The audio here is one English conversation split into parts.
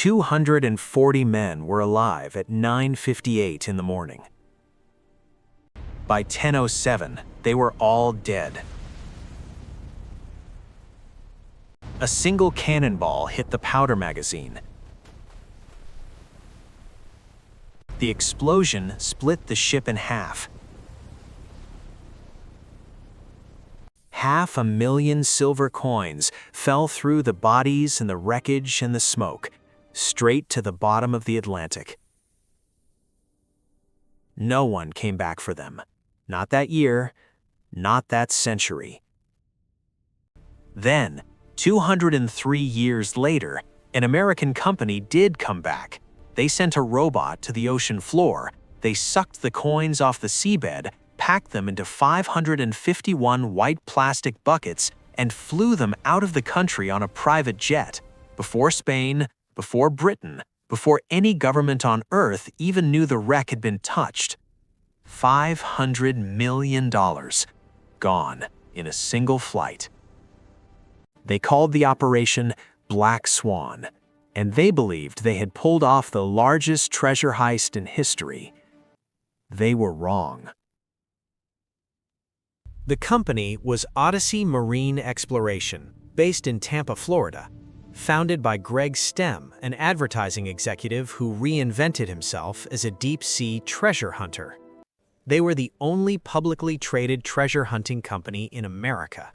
240 men were alive at 9:58 in the morning. By 10:07, they were all dead. A single cannonball hit the powder magazine. The explosion split the ship in half. 500,000 silver coins fell through the bodies and the wreckage and the smoke, straight to the bottom of the Atlantic. No one came back for them. Not that year, not that century. Then, 203 years later, an American company did come back. They sent a robot to the ocean floor. They sucked the coins off the seabed, packed them into 551 white plastic buckets, and flew them out of the country on a private jet. Before Spain, before Britain, before any government on Earth even knew the wreck had been touched. $500 million gone in a single flight. They called the operation Black Swan, and they believed they had pulled off the largest treasure heist in history. They were wrong. The company was Odyssey Marine Exploration, based in Tampa, Florida, founded by Greg Stem, an advertising executive who reinvented himself as a deep-sea treasure hunter. They were the only publicly traded treasure hunting company in America.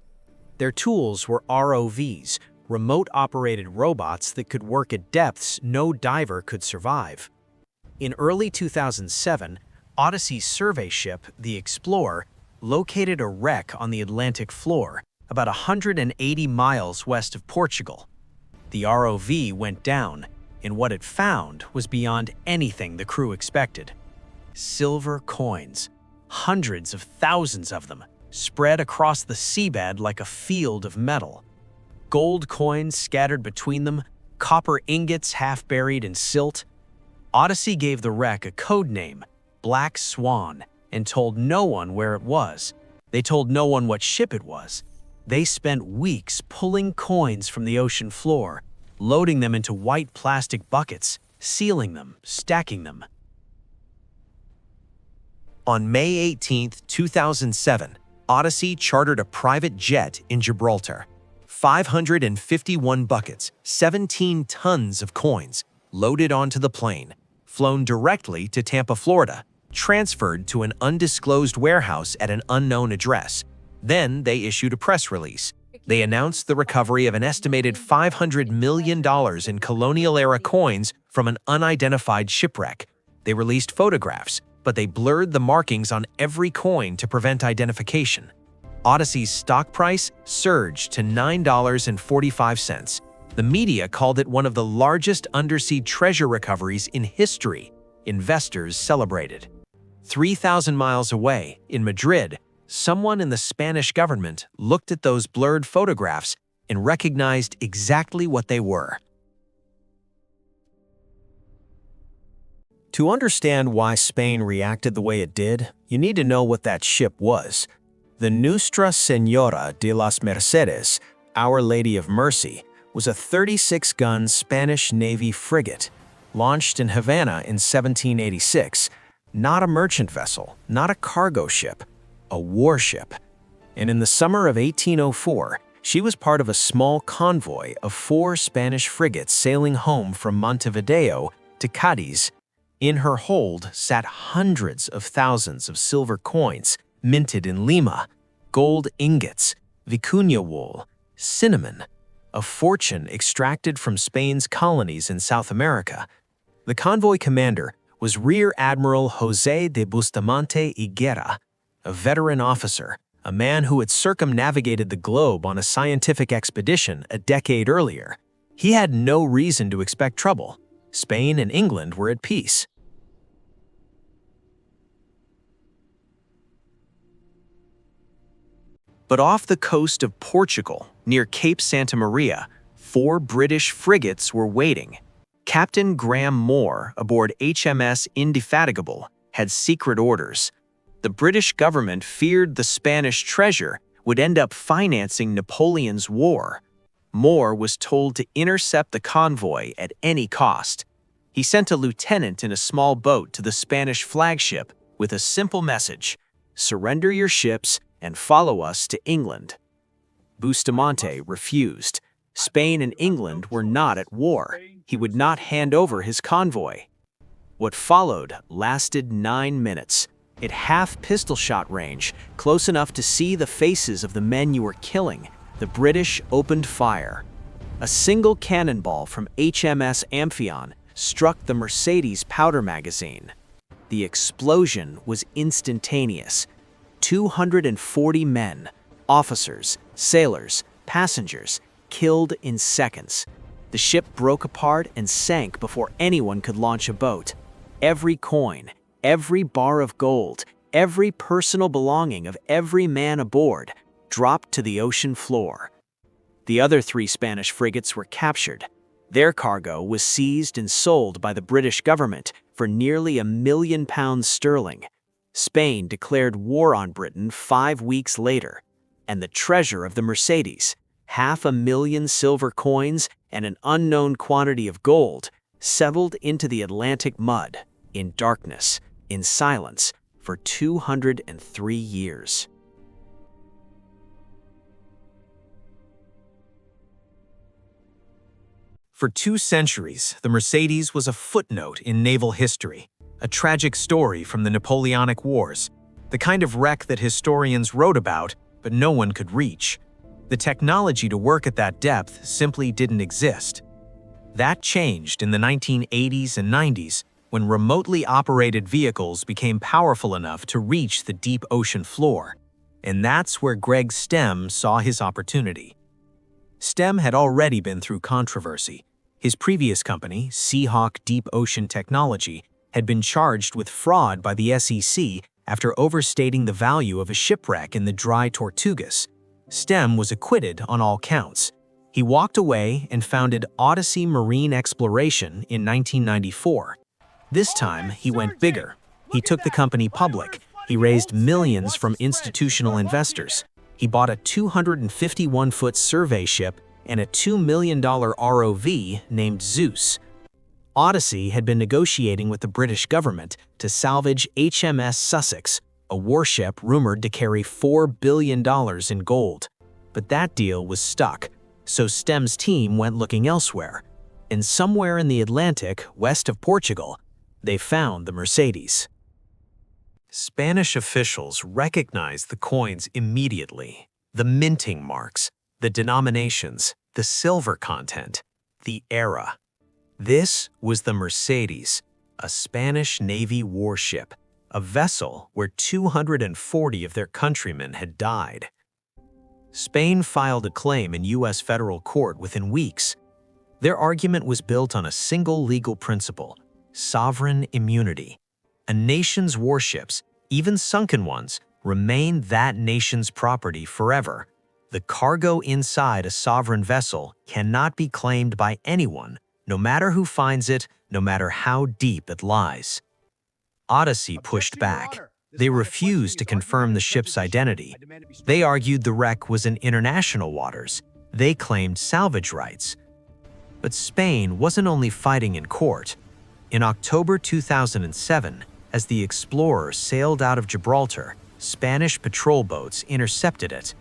Their tools were ROVs, remote-operated robots that could work at depths no diver could survive. In early 2007, Odyssey's survey ship, the Explorer, located a wreck on the Atlantic floor, about 180 miles west of Portugal. The ROV went down, and what it found was beyond anything the crew expected. Silver coins, hundreds of thousands of them, spread across the seabed like a field of metal. Gold coins scattered between them, copper ingots half buried in silt. Odyssey gave the wreck a code name, Black Swan, and told no one where it was. They told no one what ship it was. They spent weeks pulling coins from the ocean floor, loading them into white plastic buckets, sealing them, stacking them. On May 18, 2007, Odyssey chartered a private jet in Gibraltar. 551 buckets, 17 tons of coins, loaded onto the plane, flown directly to Tampa, Florida, transferred to an undisclosed warehouse at an unknown address. Then they issued a press release. They announced the recovery of an estimated $500 million in colonial-era coins from an unidentified shipwreck. They released photographs, but they blurred the markings on every coin to prevent identification. Odyssey's stock price surged to $9.45. The media called it one of the largest undersea treasure recoveries in history. Investors celebrated. 3,000 miles away, in Madrid, someone in the Spanish government looked at those blurred photographs and recognized exactly what they were. To understand why Spain reacted the way it did, you need to know what that ship was. The Nuestra Señora de las Mercedes, Our Lady of Mercy, was a 36-gun Spanish Navy frigate, launched in Havana in 1786. Not a merchant vessel, not a cargo ship, a warship. And in the summer of 1804, she was part of a small convoy of 4 Spanish frigates sailing home from Montevideo to Cadiz. In her hold sat hundreds of thousands of silver coins, minted in Lima, gold ingots, vicuña wool, cinnamon, a fortune extracted from Spain's colonies in South America. The convoy commander was Rear Admiral José de Bustamante y Guerra, a veteran officer, a man who had circumnavigated the globe on a scientific expedition a decade earlier. He had no reason to expect trouble. Spain and England were at peace. But off the coast of Portugal, near Cape Santa Maria, 4 British frigates were waiting. Captain Graham Moore, aboard HMS Indefatigable, had secret orders. The British government feared the Spanish treasure would end up financing Napoleon's war. Moore was told to intercept the convoy at any cost. He sent a lieutenant in a small boat to the Spanish flagship with a simple message: "Surrender your ships and follow us to England." Bustamante refused. Spain and England were not at war. He would not hand over his convoy. What followed lasted 9 minutes. At half pistol shot range, close enough to see the faces of the men you were killing, the British opened fire. A single cannonball from HMS Amphion struck the Mercedes powder magazine. The explosion was instantaneous. 240 men, officers, sailors, passengers, killed in seconds. The ship broke apart and sank before anyone could launch a boat. Every coin, every bar of gold, every personal belonging of every man aboard dropped to the ocean floor. The other 3 Spanish frigates were captured. Their cargo was seized and sold by the British government for nearly £1 million. Spain declared war on Britain 5 weeks later, and the treasure of the Mercedes, 500,000 silver coins and an unknown quantity of gold, settled into the Atlantic mud, in darkness, in silence, for 203 years. For 2 centuries, the Mercedes was a footnote in naval history, a tragic story from the Napoleonic Wars, the kind of wreck that historians wrote about, but no one could reach. The technology to work at that depth simply didn't exist. That changed in the 1980s and 90s when remotely operated vehicles became powerful enough to reach the deep ocean floor. And that's where Greg Stem saw his opportunity. Stem had already been through controversy. His previous company, Seahawk Deep Ocean Technology, had been charged with fraud by the SEC after overstating the value of a shipwreck in the Dry Tortugas. Stem was acquitted on all counts. He walked away and founded Odyssey Marine Exploration in 1994. This time, he went bigger. He took the company public. He raised millions from institutional investors. He bought a 251-foot survey ship and a $2 million ROV named Zeus. Odyssey had been negotiating with the British government to salvage HMS Sussex, a warship rumored to carry $4 billion in gold. But that deal was stuck, so Stem's team went looking elsewhere. And somewhere in the Atlantic, west of Portugal, they found the Mercedes. Spanish officials recognized the coins immediately. The minting marks, the denominations, the silver content, the era. This was the Mercedes, a Spanish Navy warship, a vessel where 240 of their countrymen had died. Spain filed a claim in U.S. federal court within weeks. Their argument was built on a single legal principle: sovereign immunity. A nation's warships, even sunken ones, remain that nation's property forever. The cargo inside a sovereign vessel cannot be claimed by anyone, no matter who finds it, no matter how deep it lies. Odyssey pushed back. They refused to confirm the ship's identity. They argued the wreck was in international waters. They claimed salvage rights. But Spain wasn't only fighting in court. In October 2007, as the Explorer sailed out of Gibraltar, Spanish patrol boats intercepted it.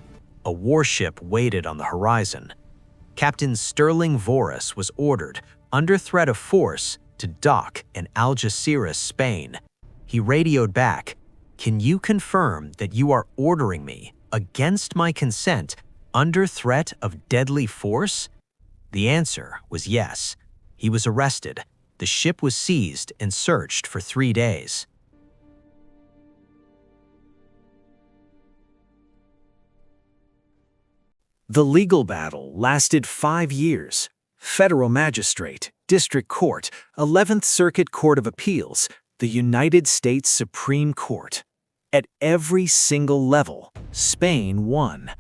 A warship waited on the horizon. Captain Sterling Voris was ordered, under threat of force, to dock in Algeciras, Spain. He radioed back, "Can you confirm that you are ordering me, against my consent, under threat of deadly force?" The answer was yes. He was arrested. The ship was seized and searched for 3 days. The legal battle lasted 5 years. Federal magistrate, district court, 11th Circuit Court of Appeals, the United States Supreme Court. At every single level, Spain won.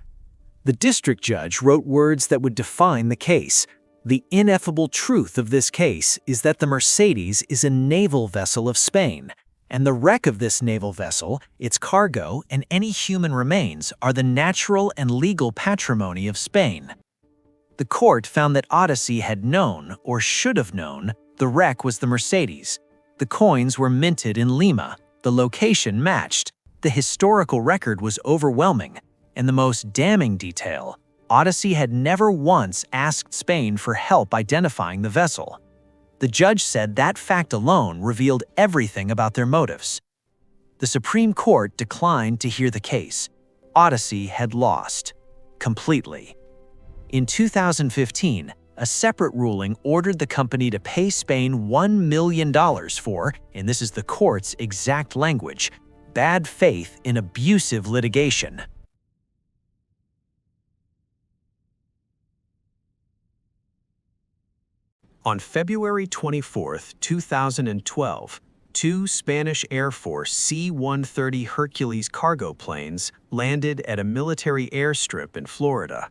The district judge wrote words that would define the case. The ineffable truth of this case is that the Mercedes is a naval vessel of Spain, and the wreck of this naval vessel, its cargo, and any human remains are the natural and legal patrimony of Spain. The court found that Odyssey had known, or should have known, the wreck was the Mercedes. The coins were minted in Lima, the location matched, the historical record was overwhelming, and the most damning detail, Odyssey had never once asked Spain for help identifying the vessel. The judge said that fact alone revealed everything about their motives. The Supreme Court declined to hear the case. Odyssey had lost. Completely. In 2015, a separate ruling ordered the company to pay Spain $1 million for, and this is the court's exact language, bad faith in abusive litigation. On February 24, 2012, two Spanish Air Force C-130 Hercules cargo planes landed at a military airstrip in Florida.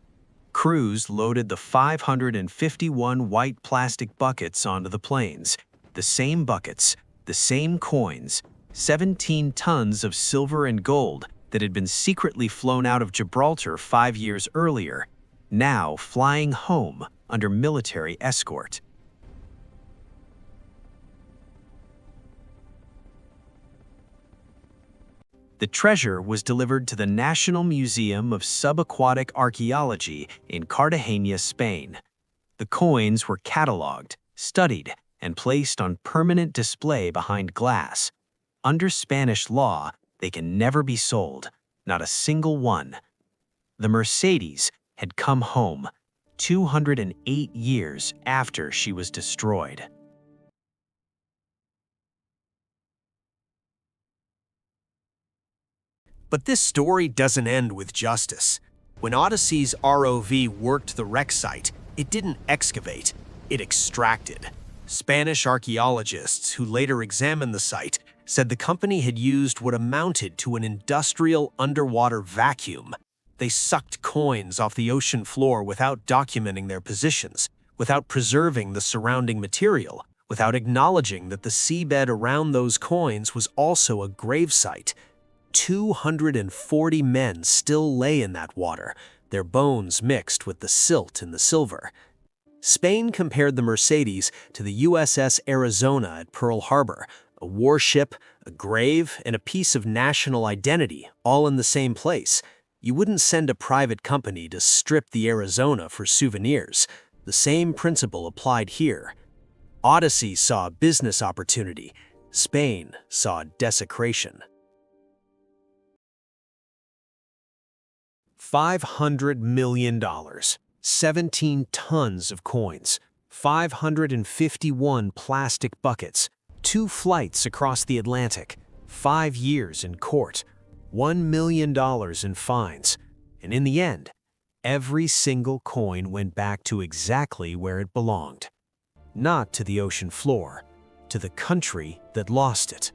Crews loaded the 551 white plastic buckets onto the planes. The same buckets, the same coins, 17 tons of silver and gold that had been secretly flown out of Gibraltar 5 years earlier, now flying home under military escort. The treasure was delivered to the National Museum of Subaquatic Archaeology in Cartagena, Spain. The coins were catalogued, studied, and placed on permanent display behind glass. Under Spanish law, they can never be sold, not a single one. The Mercedes had come home 208 years after she was destroyed. But this story doesn't end with justice. When Odyssey's ROV worked the wreck site, it didn't excavate, it extracted. Spanish archaeologists who later examined the site said the company had used what amounted to an industrial underwater vacuum. They sucked coins off the ocean floor without documenting their positions, without preserving the surrounding material, without acknowledging that the seabed around those coins was also a gravesite. 240 men still lay in that water, their bones mixed with the silt and the silver. Spain compared the Mercedes to the USS Arizona at Pearl Harbor, a warship, a grave, and a piece of national identity, all in the same place. You wouldn't send a private company to strip the Arizona for souvenirs. The same principle applied here. Odyssey saw a business opportunity. Spain saw desecration. $500 million, 17 tons of coins, 551 plastic buckets, 2 flights across the Atlantic, 5 years in court, $1 million in fines, and in the end, every single coin went back to exactly where it belonged. Not to the ocean floor, to the country that lost it.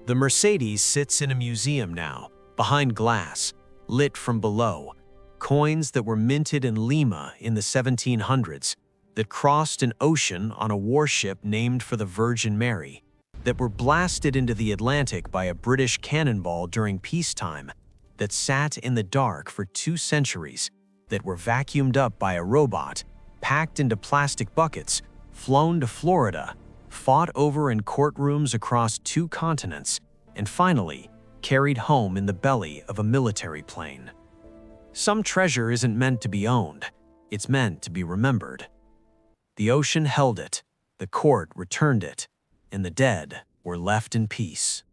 The Mercedes sits in a museum now, behind glass, lit from below, coins that were minted in Lima in the 1700s, that crossed an ocean on a warship named for the Virgin Mary, that were blasted into the Atlantic by a British cannonball during peacetime, that sat in the dark for 2 centuries, that were vacuumed up by a robot, packed into plastic buckets, flown to Florida, fought over in courtrooms across 2 continents, and finally, carried home in the belly of a military plane. Some treasure isn't meant to be owned, it's meant to be remembered. The ocean held it, the court returned it, and the dead were left in peace.